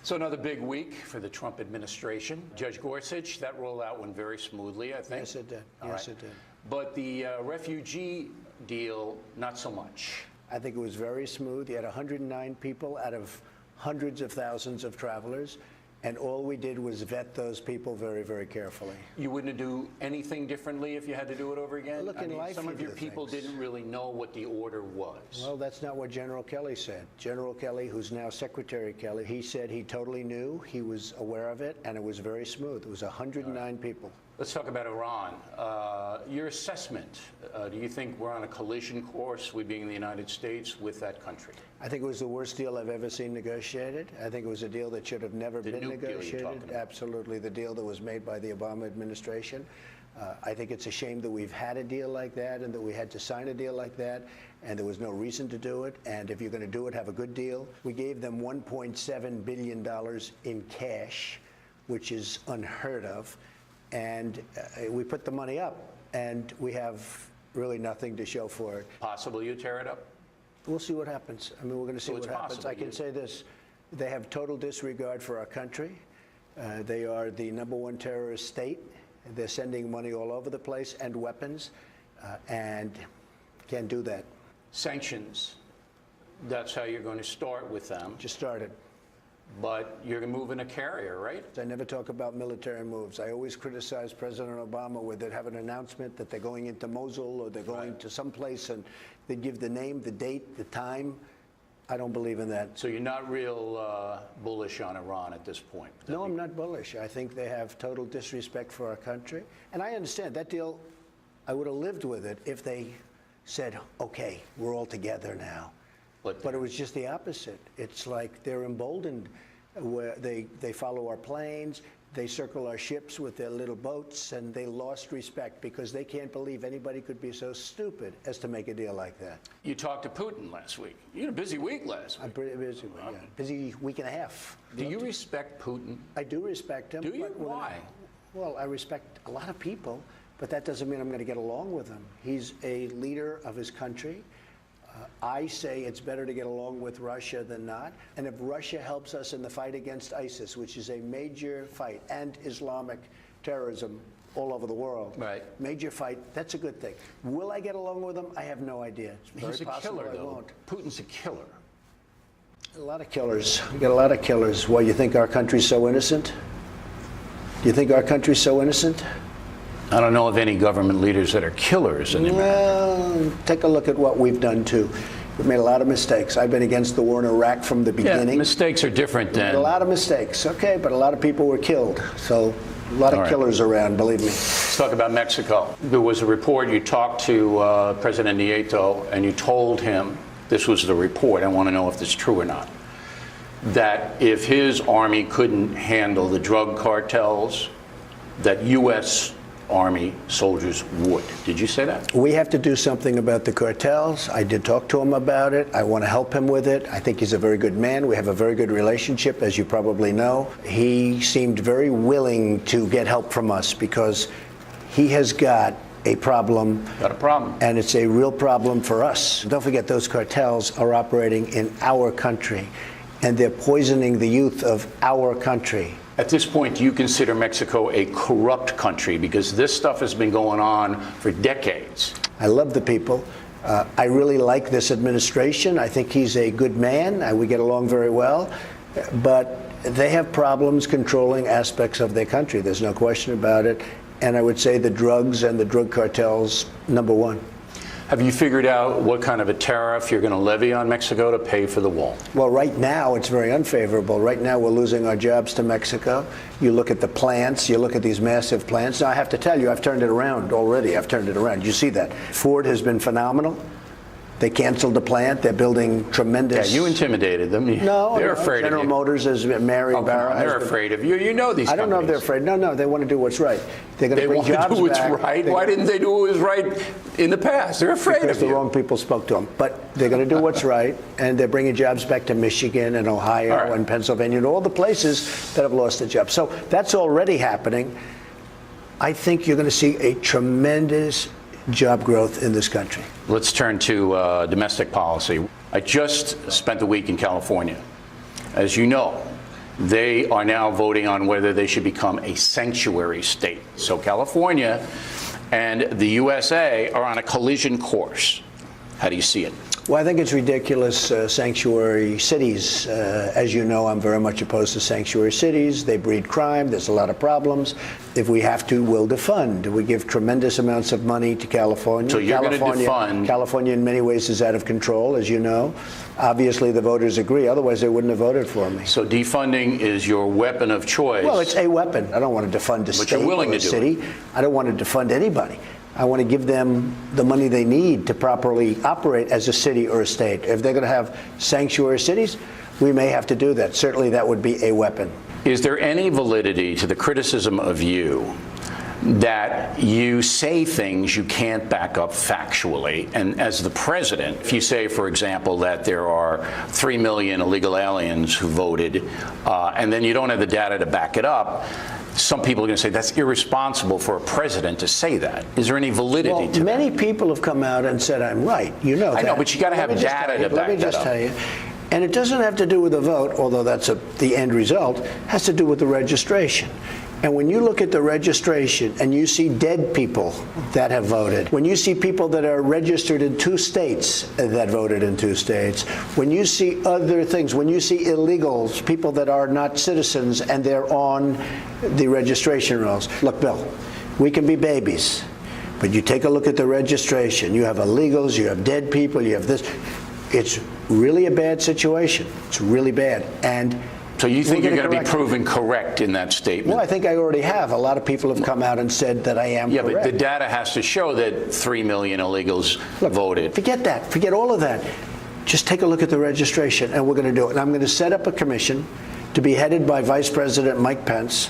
So another big week for the Trump administration. Judge Gorsuch, that rollout went very smoothly, I think. Yes, it did. It did. But the refugee deal, not so much. I think it was very smooth. You had 109 people out of hundreds of thousands of travelers, and all we did was vet those people very, very carefully. You wouldn't do anything differently if you had to do it over again? Look, in life, some of you your do people things. didn't really know what the order was. Well, that's not what General Kelly said. General Kelly, who's now Secretary Kelly, he said he totally knew, he was aware of it, and it was very smooth. It was 109 people. Let's talk about Iran. Your assessment, do you think we're on a collision course, we being the United States, with that country? I think it was the worst deal I've ever seen negotiated. I think it was a deal that should have never been negotiated. Absolutely, the deal that was made by the Obama administration. I think it's a shame that we've had a deal like that and that we had to sign a deal like that, and there was no reason to do it. And if you're going to do it, have a good deal. We gave them $1.7 billion in cash, which is unheard of. And we put the money up, and we have really nothing to show for it. Possible you tear it up? We'll see what happens. I mean, we're going to see what happens. I can say this. They have total disregard for our country. They are the #1 terrorist state. They're sending money all over the place and weapons, and can't do that. Sanctions, that's how you're going to start with them. Just started. But you're moving a carrier, right? I never talk about military moves. I always criticize President Obama where they'd have an announcement that they're going into Mosul or they're going to some place, and they'd give the name, the date, the time. I don't believe in that. So you're not real bullish on Iran at this point? No, I'm not bullish. I think they have total disrespect for our country. And I understand that deal, I would have lived with it if they said, okay, we're all together now. But it was just the opposite. It's like they're emboldened, where they follow our planes, they circle our ships with their little boats, and they lost respect because they can't believe anybody could be so stupid as to make a deal like that. You talked to Putin last week. You had a busy week last week. I'm pretty busy, yeah. Busy week and a half. Do you respect Putin? I do respect him. Do you? Why? Well, I respect a lot of people, but that doesn't mean I'm going to get along with him. He's a leader of his country. I say it's better to get along with Russia than not. And if Russia helps us in the fight against ISIS, which is a major fight, and Islamic terrorism all over the world, major fight, that's a good thing. Will I get along with him? I have no idea. It's very He's a killer, though. Putin's a killer. A lot of killers. We got a lot of killers. Why, you think our country's so innocent? Do you think our country's so innocent? I don't know of any government leaders that are killers in America. Well, take a look at what we've done too. We've made a lot of mistakes. I've been against the war in Iraq from the beginning. Yeah, mistakes are different than... A lot of mistakes, okay, but a lot of people were killed. So a lot of killers around, believe me. Let's talk about Mexico. There was a report, you talked to President Nieto, and you told him, this was the report, I want to know if this is true or not, that if his army couldn't handle the drug cartels, that U.S. Army soldiers would. Did you say that? We have to do something about the cartels. I did talk to him about it. I want to help him with it. I think he's a very good man. We have a very good relationship, as you probably know. He seemed very willing to get help from us because he has got a problem. Got a problem. And it's a real problem for us. Don't forget, those cartels are operating in our country, and they're poisoning the youth of our country. At this point, do you consider Mexico a corrupt country? Because this stuff has been going on for decades. I love the people. I really like this administration. I think he's a good man. We get along very well. But they have problems controlling aspects of their country. There's no question about it. And I would say the drugs and the drug cartels, #1. Have you figured out what kind of a tariff you're going to levy on Mexico to pay for the wall? Well, right now, it's very unfavorable. Right now, we're losing our jobs to Mexico. You look at the plants, you look at these massive plants. Now, I have to tell you, I've turned it around already. I've turned it around. You see that. Ford has been phenomenal. They canceled the plant. They're building tremendous. Yeah, you intimidated them. No, they're afraid General of you. Motors is Mary Barra. They're afraid of you. You know these companies. I don't know if they're afraid. No, they want to do what's right. They're going to bring jobs back. They want to do what's right? Why didn't they do what was right in the past? They're afraid of you. Because the wrong people spoke to them. But they're going to do what's right, and they're bringing jobs back to Michigan and Ohio and Pennsylvania and all the places that have lost their jobs. So that's already happening. I think you're going to see a tremendous job growth in this country. Let's turn to domestic policy. I just spent the week in California, as you know, they are now voting on whether they should become a sanctuary state. So California and the USA are on a collision course. How do you see it? Well, I think it's ridiculous, sanctuary cities. As you know, I'm very much opposed to sanctuary cities. They breed crime. There's a lot of problems. If we have to, we'll defund. We give tremendous amounts of money to California. So you're going to defund. California, in many ways, is out of control, as you know. Obviously, the voters agree. Otherwise, they wouldn't have voted for me. So defunding is your weapon of choice. Well, it's a weapon. I don't want to defund a state or a city. I don't want to defund anybody. I want to give them the money they need to properly operate as a city or a state. If they're going to have sanctuary cities, we may have to do that. Certainly, that would be a weapon. Is there any validity to the criticism of you that you say things you can't back up factually? And as the president, if you say, for example, that there are 3 million illegal aliens who voted, and then you don't have the data to back it up, some people are going to say that's irresponsible for a president to say that. Is there any validity to that? Many people have come out and said I'm right. You know that. I know, but you got to have data to back that up. Let me just tell you. And it doesn't have to do with the vote, although that's the end result. It has to do with the registration. And when you look at the registration and you see dead people that have voted, when you see people that are registered in 2 states that voted in 2 states, when you see other things, when you see illegals, people that are not citizens and they're on the registration rolls. Look, Bill, we can be babies, but you take a look at the registration. You have illegals, you have dead people, you have this. It's really a bad situation. It's really bad. And so you think you're going to be proven correct in that statement? Well, I think I already have. A lot of people have come out and said that I am correct. Yeah, but the data has to show that 3 million illegals voted. Forget that. Forget all of that. Just take a look at the registration, and we're going to do it. And I'm going to set up a commission to be headed by Vice President Mike Pence,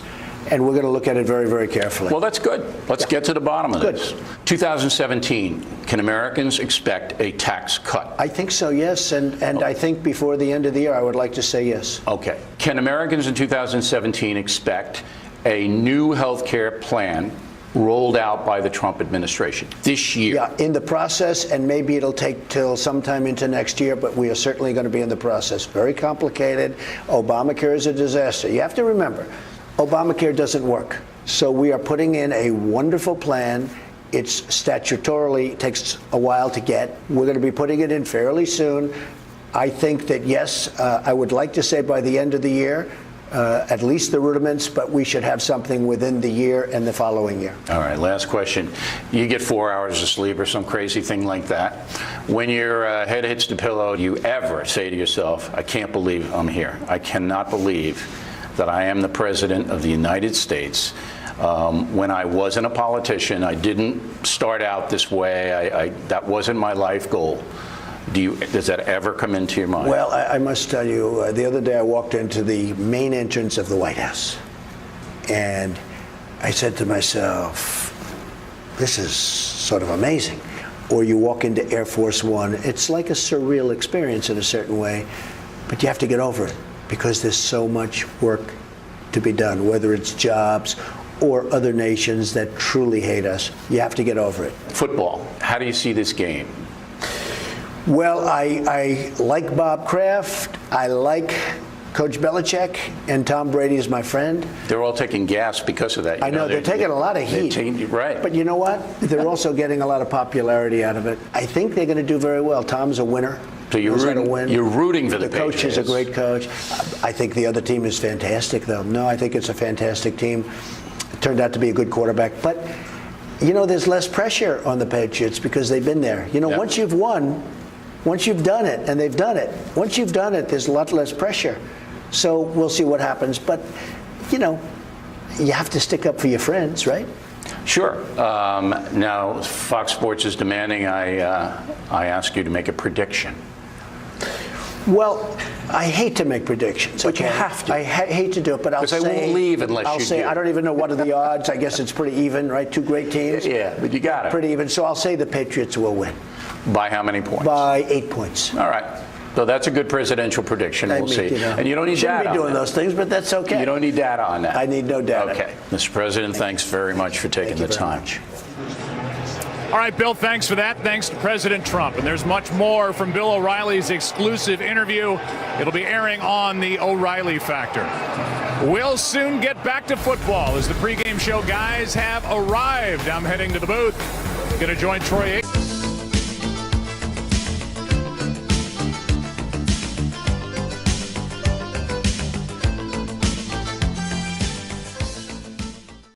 and we're going to look at it very, very carefully. Well, that's good. Let's get to the bottom of this. 2017, can Americans expect a tax cut? I think so, yes. And I think before the end of the year, I would like to say yes. Okay. Can Americans in 2017 expect a new health care plan rolled out by the Trump administration this year? Yeah, in the process, and maybe it'll take till sometime into next year, but we are certainly going to be in the process. Very complicated. Obamacare is a disaster. You have to remember, Obamacare doesn't work. So we are putting in a wonderful plan. It's statutorily takes a while to get. We're going to be putting it in fairly soon. I think that, yes, I would like to say by the end of the year, at least the rudiments, but we should have something within the year and the following year. All right, last question. You get 4 hours of sleep or some crazy thing like that. When your head hits the pillow, do you ever say to yourself, I can't believe I'm here. I cannot believe that I am the president of the United States. When I wasn't a politician, I didn't start out this way. That wasn't my life goal. Does that ever come into your mind? Well, I must tell you, the other day I walked into the main entrance of the White House, and I said to myself, this is sort of amazing. Or you walk into Air Force One, it's like a surreal experience in a certain way, but you have to get over it because there's so much work to be done, whether it's jobs or other nations that truly hate us. You have to get over it. Football, how do you see this game? Well, I like Bob Kraft. I like Coach Belichick, and Tom Brady is my friend. They're all taking gas because of that. I know, they're taking a lot of heat. Right. But you know what? They're also getting a lot of popularity out of it. I think they're going to do very well. Tom's a winner. So you're rooting for the Patriots. The coach is a great coach. I think the other team is fantastic, though. No, I think it's a fantastic team. It turned out to be a good quarterback. But, you know, there's less pressure on the Patriots because they've been there. You know, once you've won, once you've done it, and they've done it, once you've done it, there's a lot less pressure. So we'll see what happens. But, you know, you have to stick up for your friends, right? Sure. Now, Fox Sports is demanding I ask you to make a prediction. Well, I hate to make predictions. But you have to. I hate to do it, but I'll say... Because I won't leave unless you do. I don't even know what are the odds. I guess it's pretty even, right? 2 great teams. Yeah, but you got it. Pretty even. So I'll say the Patriots will win. By how many points? By 8 points. All right. So that's a good presidential prediction. We'll see. You know, and you don't need data on that. Shouldn't be doing those things, but that's okay. You don't need data on that. I need no data. Okay. Mr. President, thanks very much for taking the time. All right, Bill, thanks for that. Thanks to President Trump. And there's much more from Bill O'Reilly's exclusive interview. It'll be airing on the O'Reilly Factor. We'll soon get back to football as the pregame show guys have arrived. I'm heading to the booth. Going to join Troy.